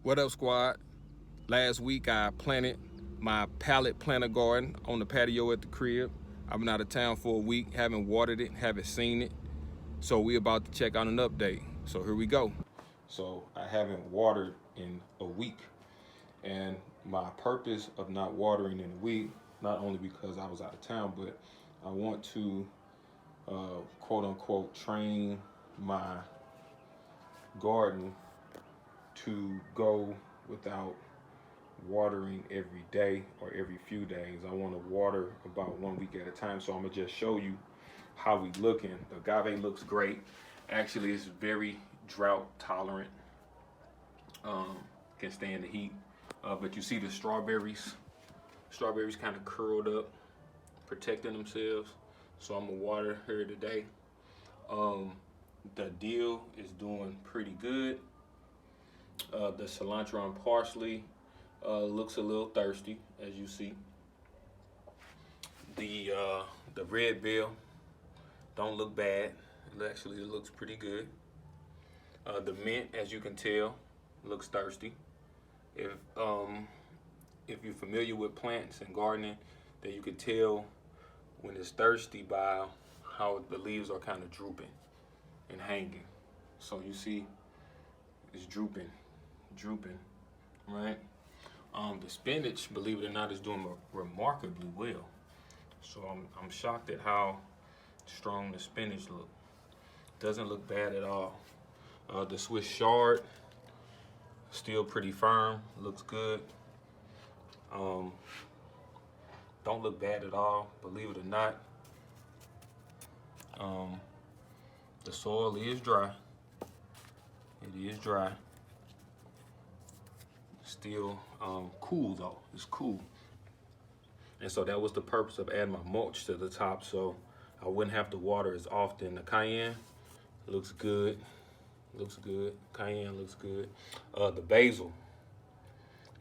What up, squad? Last week I planted my pallet planter garden on the patio at the crib. I've been out of town for a week, haven't watered it, haven't seen it. So we about to check out an update. So here we go. So I haven't watered in a week. And my purpose of not watering in a week, not only because I was out of town, but I want to quote unquote train my garden to go without watering every day or every few days. I want to water about 1 week at a time. So I'm gonna just show you how we looking. The agave looks great. Actually, it's very drought tolerant. Can stand the heat. But you see the strawberries. Strawberries kind of curled up, protecting themselves. So I'm gonna water here today. The dill is doing pretty good. The cilantro and parsley looks a little thirsty, as you see. The red bell don't look bad. It actually looks pretty good. The mint, as you can tell, looks thirsty. If you're familiar with plants and gardening, then you can tell when it's thirsty by how the leaves are kind of drooping and hanging. So you see it's drooping, right? The spinach, believe it or not, is doing remarkably well. So I'm shocked at how strong the spinach look. Doesn't look bad at all. The Swiss chard, still pretty firm, looks good. Don't look bad at all, believe it or not. The soil is dry. It is dry. Still cool though, it's cool. And so that was the purpose of adding my mulch to the top, so I wouldn't have to water as often. The cayenne looks good, cayenne looks good. The basil,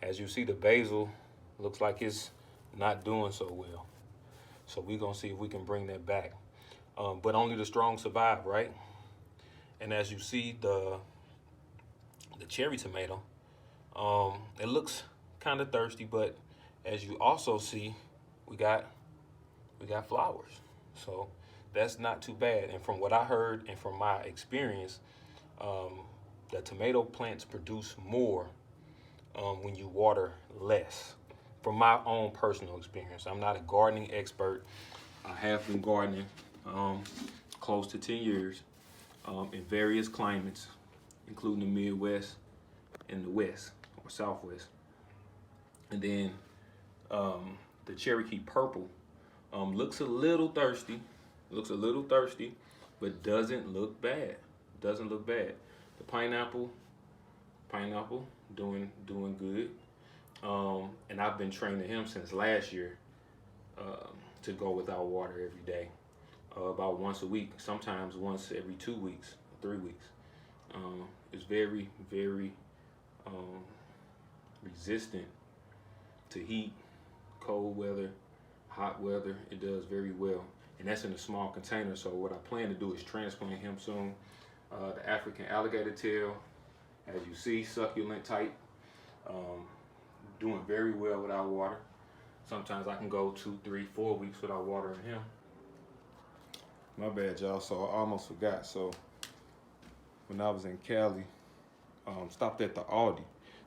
as you see, the basil looks like it's not doing so well. So we're gonna see if we can bring that back. But only the strong survive, right? And as you see, the cherry tomato, it looks kind of thirsty, but as you also see, we got flowers. So that's not too bad. And from what I heard and from my experience, the tomato plants produce more when you water less. From my own personal experience, I'm not a gardening expert. I have been gardening close to 10 years in various climates, including the Midwest and the West or Southwest. And then the Cherokee purple looks a little thirsty, but doesn't look bad. The pineapple doing good. And I've been training him since last year to go without water every day, about once a week, sometimes once every 2 weeks, 3 weeks. It's very resistant to heat, cold weather, hot weather. It does very well, and that's in a small container. So what I plan to do is transplant him soon. The African alligator tail, as you see, succulent type, doing very well without water. Sometimes I can go 2, 3, 4 weeks without watering him. My bad, y'all. So I almost forgot. So when I was in Cali, stopped at the Aldi.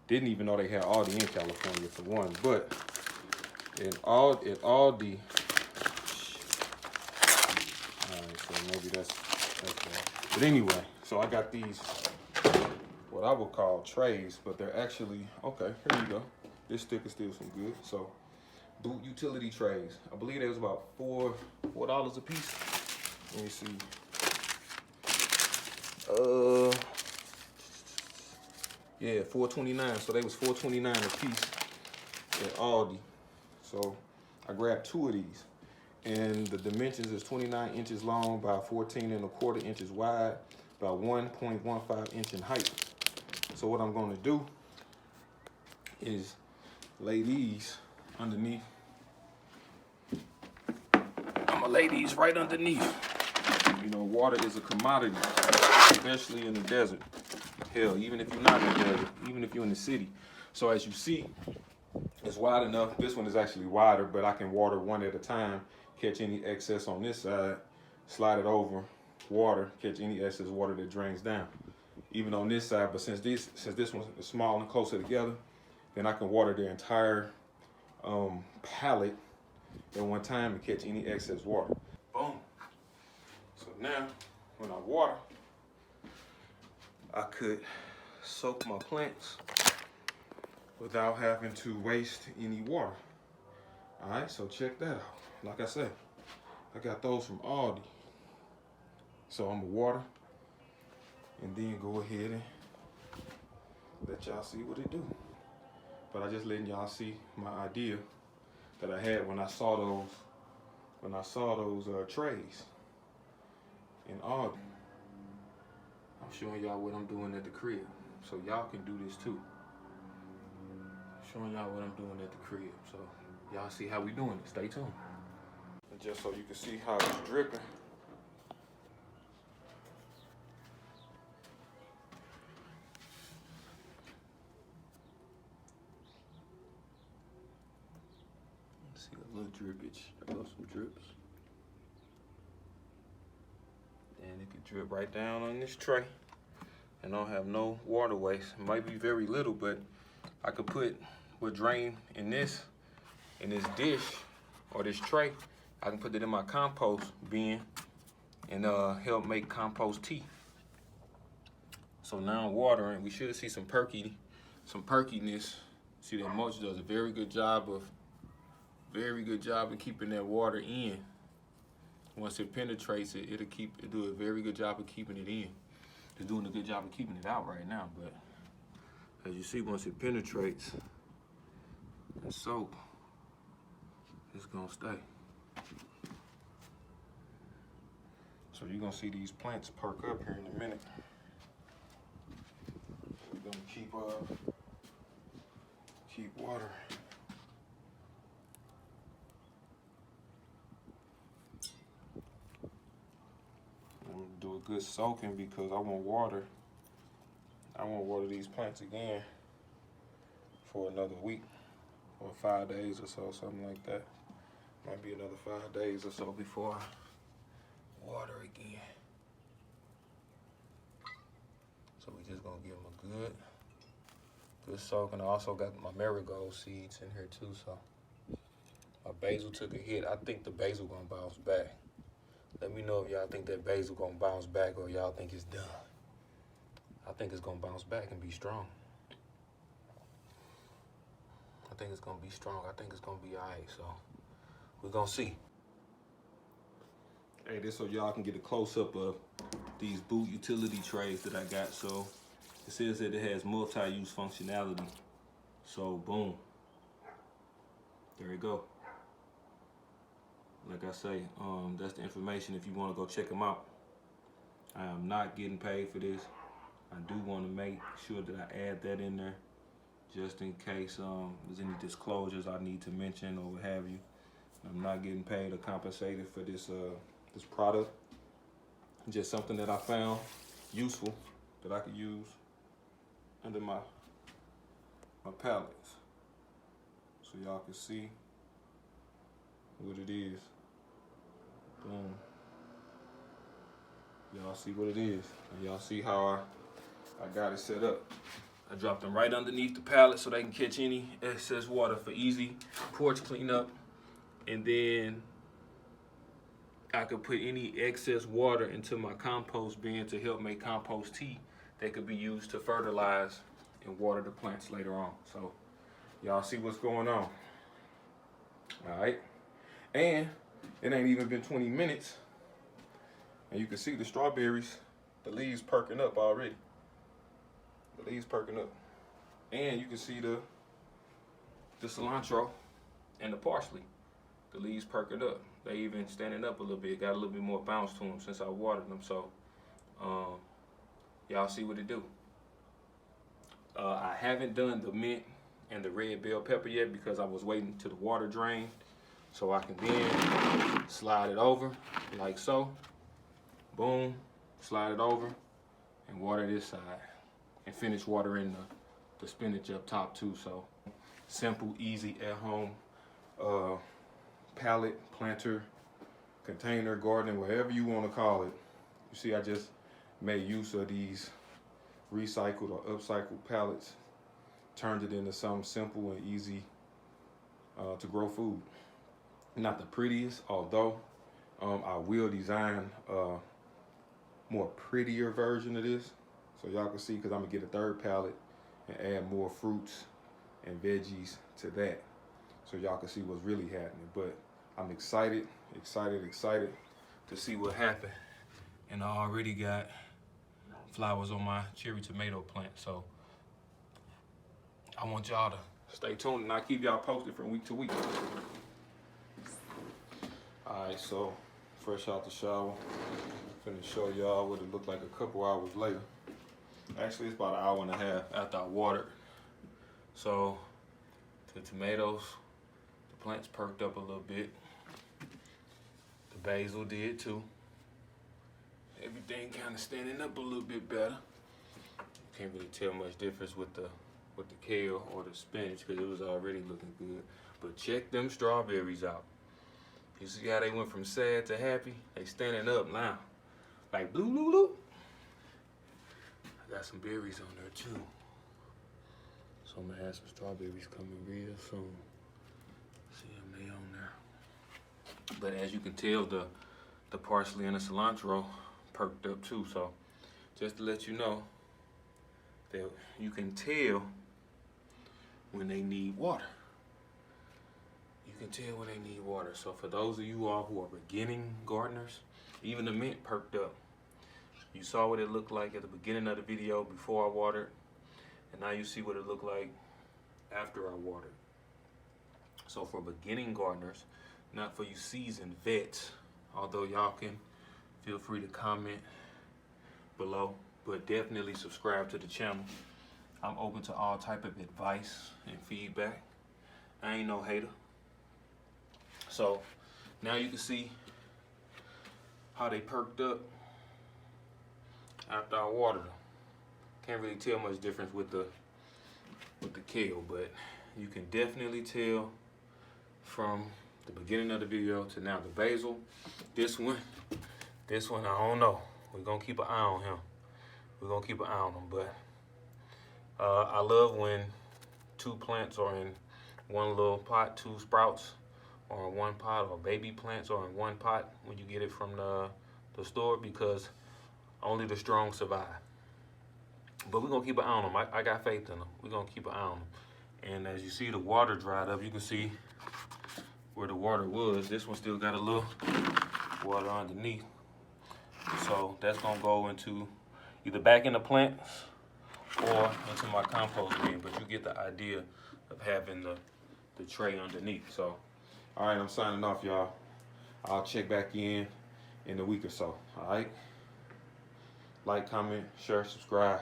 Didn't even know they had Aldi in California for one, but at Aldi, all right, so maybe that's bad. But anyway, so I got these, what I would call trays, but they're actually, okay, here you go. This sticker still some good. So boot utility trays. I believe they was about $4 a piece. Let me see. Yeah, $4.29. So they was $4.29 a piece at Aldi. So I grabbed 2 of these, and the dimensions is 29 inches long by 14¼ inches wide, by 1.15 inch in height. So what I'm going to do is lay these underneath. I'm gonna lay these right underneath. You know, water is a commodity, especially in the desert. Hell, even if you're not in the desert, even if you're in the city. So as you see, it's wide enough. This one is actually wider, but I can water one at a time, catch any excess on this side, slide it over, water, catch any excess water that drains down. Even on this side, but since this one is small and closer together, then I can water the entire pallet at one time and catch any excess water. Boom. So now, when I water, I could soak my plants without having to waste any water. All right, so check that out. Like I said, I got those from Aldi. So I'm gonna water and then go ahead and let y'all see what it do. But I just letting y'all see my idea that I had when I saw those trays in Aldi. I'm showing y'all what I'm doing at the crib, so y'all can do this too. Showing y'all what I'm doing at the crib, so y'all see how we doing it. Stay tuned. And just so you can see how it's dripping. See a little drippage. I got some drips. And it could drip right down on this tray. And don't have no water waste. It might be very little, but I could put what drain in this dish or this tray. I can put it in my compost bin and help make compost tea. So now I'm watering. We should see some perkiness. See that mulch does a very good job of keeping that water in. Once it penetrates it, it'll do a very good job of keeping it in. It's doing a good job of keeping it out right now, but as you see, once it penetrates the soap, it's gonna stay. So you're gonna see these plants perk up here in a minute. We're gonna keep water. I'm gonna do a good soaking because I want water these plants again for another week or 5 days or so, something like that. Might be another 5 days or so before I water again. So we just gonna give them a good soak. And I also got my marigold seeds in here too, so my basil took a hit. I think the basil gonna bounce back. Let me know if y'all think that basil gonna bounce back or y'all think it's done. I think it's gonna bounce back and be strong. I think it's gonna be strong. I think it's gonna be all right, so we're gonna see. Hey, this so y'all can get a close-up of these boot utility trays that I got. So it says that it has multi-use functionality. So boom, there you go. Like I say, that's the information if you want to go check them out. I am not getting paid for this. I do want to make sure that I add that in there just in case there's any disclosures I need to mention or what have you. I'm not getting paid or compensated for this this product. Just something that I found useful that I could use under my pallets, so y'all can see what it is. Boom. Y'all see what it is, and y'all see how I got it set up. I dropped them right underneath the pallet so they can catch any excess water for easy porch cleanup. And then I could put any excess water into my compost bin to help make compost tea that could be used to fertilize and water the plants later on. So y'all see what's going on. All right. And it ain't even been 20 minutes. And you can see the strawberries, the leaves perking up already. The leaves perking up. And you can see the cilantro and the parsley. The leaves perking up. They even standing up a little bit. Got a little bit more bounce to them since I watered them. So y'all see what it do. I haven't done the mint and the red bell pepper yet because I was waiting till the water drained so I can then slide it over like so. Boom, slide it over and water this side. and finish watering the spinach up top too. So simple, easy, at home pallet planter container gardening, whatever you want to call it. You see, I just made use of these recycled or upcycled pallets, turned it into something simple and easy to grow food. Not the prettiest, although I will design a more prettier version of this, so y'all can see, because I'm gonna get a third pallet and add more fruits and veggies to that, so y'all can see what's really happening. But I'm excited to see what happened. And I already got flowers on my cherry tomato plant, so I want y'all to stay tuned and I'll keep y'all posted from week to week. Alright, so fresh out the shower, finna show y'all what it looked like a couple hours later. Actually, it's about an hour and a half after I watered. So the tomatoes, the plants perked up a little bit. The basil did too. Everything kind of standing up a little bit better. Can't really tell much difference with the kale or the spinach because it was already looking good. But check them strawberries out. You see how they went from sad to happy? They standing up now. Like blue, blue, blue. I got some berries on there too. So I'm gonna have some strawberries coming real soon. See them, they on there. But as you can tell, the parsley and the cilantro perked up too. So just to let you know that you can tell when they need water. You can tell when they need water. So for those of you all who are beginning gardeners, even the mint perked up. You saw what it looked like at the beginning of the video before I watered, and now you see what it looked like after I watered. So for beginning gardeners, not for you seasoned vets, although y'all can feel free to comment below, but definitely subscribe to the channel. I'm open to all type of advice and feedback. I ain't no hater. So now you can see how they perked up after I watered them. Can't really tell much difference with the kale, but you can definitely tell from the beginning of the video to now. The basil, this one I don't know. We're gonna keep an eye on him. We're gonna keep an eye on him, but I love when two plants are in one little pot, two sprouts are in one pot, or baby plants are in one pot when you get it from the store, because only the strong survive. But we're gonna keep an eye on them. I got faith in them. We're gonna keep an eye on them. And as you see, the water dried up. You can see where the water was. This one still got a little water underneath. So that's gonna go into either back in the plants or into my compost bin. But you get the idea of having the tray underneath. So, all right, I'm signing off, y'all. I'll check back in a week or so. All right. Like, comment, share, subscribe.